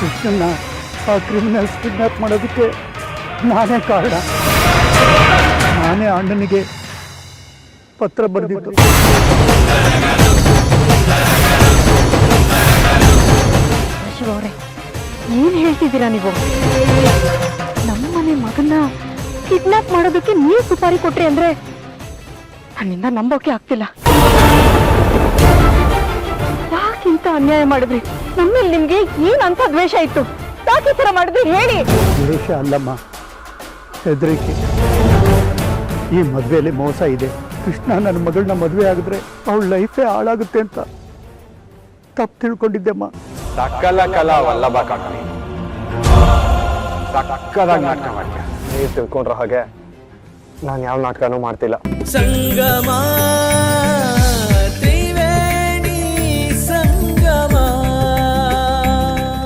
ಕೃಷ್ಣನ್ನ ಆ criminals kidnap ಮಾಡೋದಕ್ಕೆ ನಾನೇ ಕಾರಣ. ನಾನೇ ಅಣ್ಣನಿಗೆ ಪತ್ರ ಬರೆದಿದ್ದು. ಶಿವ ಅವರೇ, ಏನ್ ಹೇಳ್ತಿದ್ದೀರಾ ನೀವು? ನಮ್ಮನೆ ಮಗನ್ನ ಕಿಡ್ನಾಪ್ ಮಾಡೋದಕ್ಕೆ ನೀವು ಸುಪಾರಿ ಕೊಟ್ರಿ ಅಂದ್ರೆ ನನ್ನಿಂದ ನಂಬೋಕೆ ಆಗ್ತಿಲ್ಲ. ಯಾಕಿಂತ ಅನ್ಯಾಯ ಮಾಡಿದ್ರಿ? ನಮ್ಮಲ್ಲಿ ನಿಮ್ಗೆ ಏನಂತ ದ್ವೇಷ ಇತ್ತು? ಯಾಕೆ ಈ ತರ ಮಾಡಿದ್ರಿ ಹೇಳಿ? ದ್ವೇಷ ಅಲ್ಲಮ್ಮ, ಹೆದರಿಕೆ. ಈ ಮದುವೆಯಲ್ಲಿ ಮೋಸ ಇದೆ. ಕೃಷ್ಣ ನನ್ನ ಮಗಳನ್ನ ಮದುವೆ ಆಗಿದ್ರೆ ಅವಳ ಲೈಫೇ ಹಾಳಾಗುತ್ತೆ ಅಂತ ತಪ್ಪು ತಿಳ್ಕೊಂಡಿದ್ದೆಮ್ಮ. ಸಕಲ ಕಲಾ ವಲ್ಲಭ ಕಾಕಿ ಸಕ್ಕದಾಗಿ ನಾಟಕ ಮಾಡ್ತೀಯ. ನೀವು ತಿಳ್ಕೊಂಡ್ರ ಹಾಗೆ ನಾನು ಯಾವ ನಾಟಕನೂ ಮಾಡ್ತಿಲ್ಲ. ಸಂಗಮ